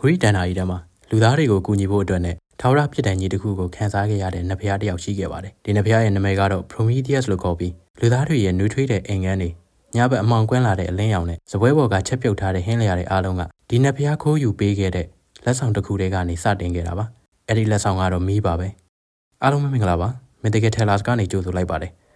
ဂရိတန်နာရီထဲမှာလူသားတွေကိုကူညီဖို့အတွက်နဲ့ထာဝရပြစ်ဒဏ်ကြီးတစ်ခုကိုခန်းစားခဲ့ရတဲ့နတ်ဘုရားတစ်ယောက်ရှိခဲ့ပါတယ်။ဒီနတ်ဘုရားရဲ့နာမည်ကတော့ Prometheus လို့ခေါ်ပြီးလူသားတွေရဲ့နှွေးထွေးတဲ့အိမ်ငန်းတွေညဘက်အမောင်ကွင်းလာတဲ့အလင်းရောင်နဲ့စပွဲပေါ်ကချက်ပြုတ်ထားတဲ့ဟင်းလျာတွေအားလုံးကဒီနတ်ဘုရားခိုးယူပေးခဲ့တဲ့လက်ဆောင်တစ်ခုတည်းကနေစတင်ခဲ့တာပါ။အဲ့ဒီလက်ဆောင်ကတော့မီးပါပဲ။အားလုံးမင်္ဂလာပါ။ Mythical Tales ကနေကြိုဆိုလိုက်ပါတယ်။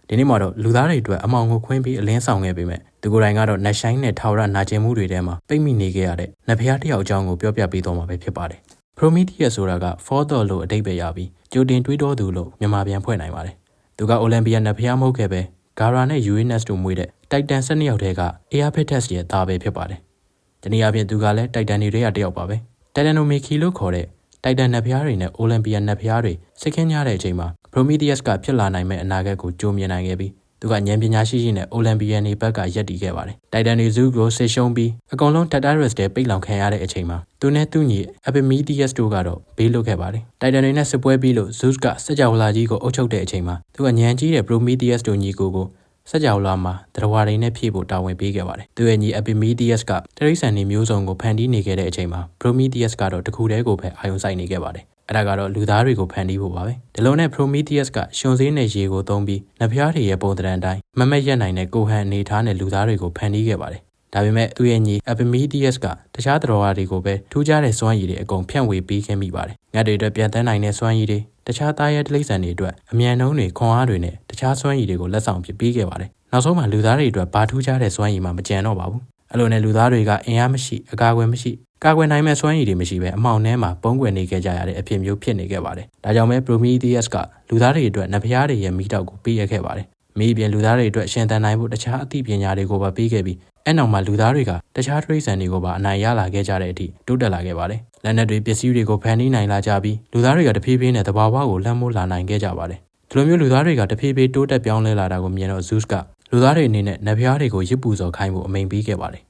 ဒီနေ့မှာတော့လူသားတွေအတွက်အမောင်ကိုခွင်းပြီးအလင်းဆောင်ခဲ့ပေမဲ့သူကိုယ်တိုင်ကတော့နတ်ရှိုင်းနဲ့ထာဝရနာကျင်မှုတွေထဲမှာပိတ်မိနေခဲ့ရတဲ့နတ်ဘုရားတစ်ယောက်အကြောင်းကိုပြောပြပေးသွားမှာပဲဖြစ်ပါတယ်။ Prometheus ဆိုတာက Father လို့အဓိပ္ပာယ်ရပြီးကြိုတင်တွေးတောသူလို့မြန်မာပြန်ဖွဲ့နိုင်ပါတယ်။သူက Olympia နတ်ဘုရားမဟုတ်ခဲ့ပဲ Gaia နဲ့ Uranus တို့မွေးတဲ့ Titan 12ယောက်ထဲက Iapetus ရဲ့သားပဲဖြစ်ပါတယ်။ဒီနေ့အပြင်သူကလည်း Titan တွေထဲကတစ်ယောက်ပါပဲ။ Titanomachy လို့ခေါ်တဲ့ Titan နတ်ဘုရားတွေနဲ့ Olympia နတ်ဘုရားတွေစစ်ခင်းကြတဲ့အချိန်မှာ Prometheus ကဖြစ်လာနိုင်မဲ့အနာဂတ်ကိုကြိုမြင်နိုင်ခဲ့ပြီးသူကဉာဏ်ပညာရှိနဲ့ Olympian တွေဘက်ကရပ်တည်ခဲ့ပါတယ်။ Titan တွေ Zeus ကိုဆစ်ရှုံးပြီးအကုန်လုံး Tartarus ထဲပိတ်လောင်ခံရတဲ့အချိန်မှာသူနဲ့သူ့ညီ Epimetheus တို့ကတော့ဘေးလွတ်ခဲ့ပါတယ်။ Titan တွေနဲ့စစ်ပွဲပြီးလို့ Zeus ကစကြဝဠာကြီးကိုအုပ်ချုပ်တဲ့အချိန်မှာသူကဉာဏ်ကြီးတဲ့ Prometheus တို့ညီကိုစကြဝဠာမှာတရားတွေနဲ့ဖြည့်ဖို့တာဝန်ပေးခဲ့ပါတယ်။သူရဲ့ညီ Epimetheus ကတိရစ္ဆာန်တွေမျိုးစုံကိုဖန်တီးနေခဲ့တဲ့အချိန်မှာ Prometheus ကတော့တခုတည်းကိုပဲအာရုံစိုက်နေခဲ့ပါတယ်။အဲ့ဒါကတော့လူသားတွေကိုဖန်တီးဖို့ပါပဲ။ဒီလိုနဲ့ Prometheus ကရှင်စေးနဲ့ရေကိုသုံးပြီးနတ်ဘုရားတွေရဲ့ပုံသဏ္ဍာန်တိုင်းမမက်ရက်နိုင်တဲ့ကိုဟန်အနေထားနဲ့လူသားတွေကိုဖန်တီးခဲ့ပါတယ်။ဒါပေမဲ့သူရဲ့ညီ Epimetheus ကတခြားတရားတွေကိုပဲထူးခြားတဲ့စွမ်းရည်တွေအကုန်ဖြန့်ဝေပေးခဲ့မိပါတယ်။ငှက်တွေအတွက်ပြန်တန်းနိုင်တဲ့စွမ်းရည်တွေတခြားသားရဲတိရစ္ဆာန်တွေအတွက်အမြန်နှုံးတွေခွန်အားတွေနဲ့တခြားစွမ်းရည်တွေကိုလက်ဆောင်ပေးခဲ့ပါတယ်။နောက်ဆုံးမှာလူသားတွေအတွက်ဘာထူးခြားတဲ့စွမ်းရည်မှမကျန်တော့ပါဘူး။အဲ့လိုနဲ့လူသားတွေကအင်အားမရှိအကာအကွယ်မရှိကာကွယ်နိုင်မဲ့စွမ်းရည်တွေမရှိဘဲအမှောင်ထဲမှာပုံကွယ်နေခဲ့ကြရတဲ့အဖြစ်မျိုးဖြစ်နေခဲ့ပါတယ်။ဒါကြောင့်ပဲ Prometheus ကလူသားတွေအတွက်နတ်ဘုရားတွေရဲ့မိတောက်ကိုပေးရခဲ့ပါတယ်။မိအပြင်လူသားတွေအတွက်ရှင်သန်နိုင်ဖို့တခြားအသိပညာတွေကိုပါပေးခဲ့ပြီးအဲ့နောက်မှာလူသားတွေကတခြားတိရစ္ဆာန်တွေကိုပါအနိုင်ရလာခဲ့ကြတဲ့အထိတိုးတက်လာခဲ့ပါတယ်။လက်နက်တွေပစ္စည်းတွေကိုဖန်တီးနိုင်လာကြပြီးလူသားတွေကတဖြည်းဖြည်းနဲ့သဘာဝကိုလွှမ်းမိုးလာနိုင်ခဲ့ကြပါတယ်။ဒီလိုမျိုးလူသားတွေကတဖြည်းဖြည်းတိုးတက်ပြောင်းလဲလာတာကိုမြင်တော့ Zeus ကလူသားတွေအနေနဲ့နတ်ဘုရားတွေကိုရစ်ပူဇော်ခိုင်းဖို့အမိန့်ပေးခဲ့ပါတယ်။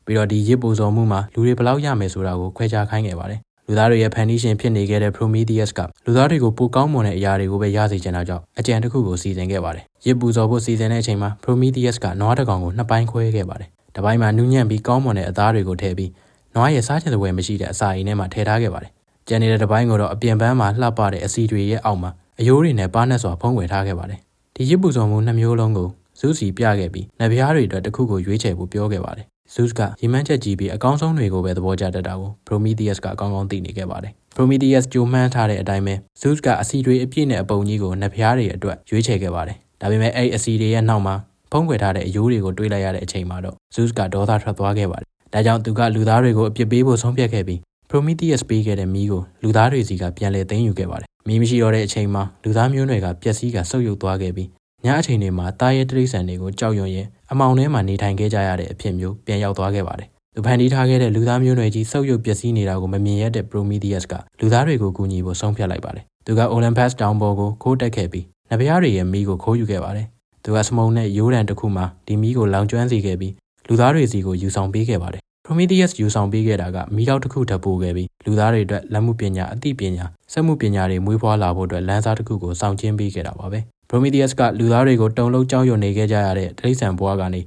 ပြီးတော့ဒီရစ်ပူဇော်မှုမှာလူတွေဘယ်လောက်ရမယ်ဆိုတာကိုခွဲခြားခိုင်းခဲ့ပါတယ်။လူသားတွေရဲ့ဖန်တီးရှင်ဖြစ်နေခဲ့တဲ့ Prometheus ကလူသားတွေကိုပိုကောင်းမွန်တဲ့အရာတွေကိုပဲရစေချင်တာကြောင့်အကြံတစ်ခုကိုစီစဉ်ခဲ့ပါတယ်။ရစ်ပူဇော်ဖို့စီစဉ်တဲ့အချိန်မှာ Prometheus ကနွားတစ်ကောင်ကိုနှစ်ပိုင်းခွဲခဲ့ပါတယ်။တစ်ပိုင်းမှာနူးညံ့ပြီးကောင်းမွန်တဲ့အသားတွေကိုထည့်ပြီးနွားရဲ့စားချင်တဲ့ဝယ်မရှိတဲ့အစာအိမ်ထဲမှာထည့်ထားခဲ့ပါတယ်။ကျန်နေတဲ့တစ်ပိုင်းကိုတော့အပြင်ပန်းမှာလှပတဲ့အစီတွေရဲ့အောက်မှာအယိုးတွေနဲ့ပါးနှက်စွာဖုံးကွယ်ထားခဲ့ပါတယ်။ဒီရစ်ပူဇော်မှုနှစ်မျိုးလုံးကိုZeus ပြခဲ့ပြီးနတ်ဘုရားတွေအတွက်တစ်ခုကိုရွေးချယ်ဖို့ပြောခဲ့ပါတယ်။ Zeus ကရည်မှန်းချက်ကြီးပြီးအကောင်းဆုံးတွေကိုပဲသဘောကျတတ်တာကို Prometheus ကအကောင်းကောင်းသိနေခဲ့ပါတယ်။ Prometheus ကြိုမှန်းထားတဲ့အတိုင်းပဲ Zeus ကအစီတွေအပြည့်နဲ့အပုံကြီးကိုနတ်ဘုရားတွေအတွက်ရွေးချယ်ခဲ့ပါတယ်။ဒါပေမဲ့အဲ့အစီတွေရဲ့နောက်မှာဖုံးကွယ်ထားတဲ့အယိုးတွေကိုတွေးလိုက်ရတဲ့အချိန်မှာတော့ Zeus ကဒေါသထွက်သွားခဲ့ပါတယ်။ဒါကြောင့်သူကလူသားတွေကိုအပြစ်ပေးဖို့ဆုံးဖြတ်ခဲ့ပြီး Prometheus ပေးခဲ့တဲ့မီးကိုလူသားတွေစီကပြန်လည်သိမ်းယူခဲ့ပါတယ်။မီးမရှိတော့တဲ့အချိန်မှာလူသားမျိုးနွယ်ကပျက်စီးကဆုတ်ယုတ်သွားခဲ့ပြီးညအချိန်တွေမှာတားရဲတိရစ္ဆာန်တွေကိုကြောက်ရွံ့ရင်အမောင်ထဲမှာနေထိုင်ခဲ့ကြရတဲ့အဖြစ်မျိုးပြန်ရောက်သွားခဲ့ပါတယ်။သူဖန်တီးထားခဲ့တဲ့လူသားမျိုးနွယ်ကြီးဆုတ်ယုတ်ပျက်စီးနေတာကိုမမြင်ရတဲ့ Prometheus ကလူသားတွေကိုကူညီဖို့ဆုံးဖြတ်လိုက်ပါတယ်။သူက Olympus တောင်ပေါ်ကိုခိုးတက်ခဲ့ပြီးနတ်ဘုရားတွေရဲ့မီးကိုခိုးယူခဲ့ပါတယ်။သူကစမုံနဲ့ရိုးတံတစ်ခုမှာဒီမီးကိုလောင်ကျွမ်းစေခဲ့ပြီးလူသားတွေစီကိုယူဆောင်ပေးခဲ့ပါတယ်။ Prometheus ယူဆောင်ပေးခဲ့တာကမီးတောက်တစ်ခုထပ်ပို့ခဲ့ပြီးလူသားတွေအတွက်လက်မှုပညာအသိပညာစက်မှုပညာတွေမွေးဖွားလာဖို့အတွက်လမ်းစာတစ်ခုကိုစောင့်ကျဉ်ပေးခဲ့တာပါပဲ။ Prometheus ကလူသားတွေကိုတုံလုံးကြောက်ရွံ့နေခဲ့ကြရတဲ့တိရစ္ဆာန်ဘဝကနေ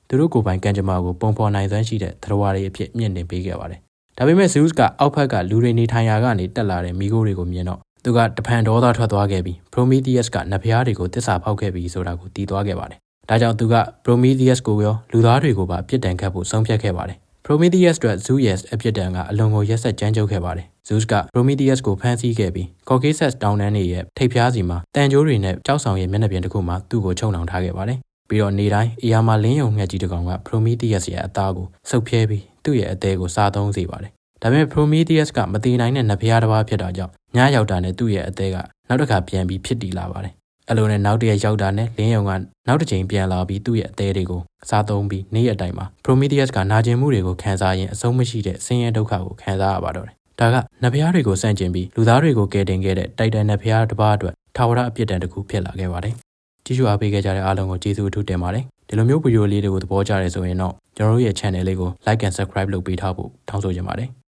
သူတို့ကိုယ်ပိုင်ကံကြမ္မာကိုပုံဖော်နိုင်စွမ်းရှိတဲ့သတ္တဝါတွေအဖြစ်မြင့်တင်ပေးခဲ့ပါတယ်။ဒါပေမဲ့ Zeus ကအောက်ဘက်ကလူတွေနေထိုင်ရာကနေတက်လာတဲ့မိခိုးတွေကိုမြင်တော့သူကတဖန်ဒေါသထွက်သွားခဲ့ပြီး Prometheus ကနတ်ဘုရားတွေကိုတစ္ဆာဖောက်ခဲ့ပြီးဆိုတာကိုသိသွားခဲ့ပါတယ်။ဒါကြောင့်သူက Prometheus ကိုရောလူသားတွေကိုပါအပြစ်ဒဏ်ခတ်ဖို့ဆုံးဖြတ်ခဲ့ပါတယ်။ Prometheus အတွက် Zeus ရဲ့အပြစ်ဒဏ်ကအလွန်ကိုရက်စက်ကြမ်းကြုတ်ခဲ့ပါတယ်။ Zeus က Prometheus ကိုဖမ်းဆီးခဲ့ပြီး Caucasus တောင်တန်းတွေရဲ့ထိပ်ဖျားစီမှာတန်ကြိုးတွေနဲ့ကြောက်ဆောင်ရဲ့မျက်နှာပြင်တစ်ခုမှာသူ့ကိုချုပ်နှောင်ထားခဲ့ပါတယ်။ပြီးတော့နေတိုင်းအရာမှာလင်းယုံငှက်ကြီးတစ်ကောင်က Prometheus ရဲ့အသားကိုစုပ်ဖြဲပြီးသူ့ရဲ့အသေးကိုစားသုံးစေပါတယ်။ဒါပေမဲ့ Prometheus ကမတည်နိုင်တဲ့နတ်ဘုရားတစ်ပါးဖြစ်တာကြောင့်ညရောက်တာနဲ့သူ့ရဲ့အသေးကနောက်တစ်ခါပြန်ပြီးဖြစ်တည်လာပါတယ်။အဲ့လိုနဲ့နောက်တစ်ရက်ရောက်တာနဲ့လင်းယုံကနောက်တစ်ချိန်ပြန်လာပြီးသူ့ရဲ့အသေးတွေကိုစားသုံးပြီးနေ့ရက်တိုင်းမှာ Prometheus ကနာကျင်မှုတွေကိုခံစားရင်အဆုံးမရှိတဲ့ဆင်းရဲဒုက္ခကိုခံစားရပါတော့တယ်။ဒါကနတ်ဘုရားတွေကိုစန့်ကျင်ပြီးလူသားတွေကိုကယ်တင်ခဲ့တဲ့တိုက်တန်နတ်ဘုရားတစ်ပါးအတွက်ထာဝရအပြစ်ဒဏ်တစ်ခုဖြစ်လာခဲ့ပါတယ်။ကြည့်ရှုအားပေးခဲ့ကြတဲ့အားလုံးကိုကျေးဇူးအထူးတင်ပါတယ်။ဒီလိုမျိုးဗီဒီယိုလေးတွေကိုသဘောကျတယ်ဆိုရင်တော့ကျွန်တော်တို့ရဲ့ channel လေးကို like and subscribe လုပ်ပေးထားဖို့တောင်းဆိုချင်ပါတယ်။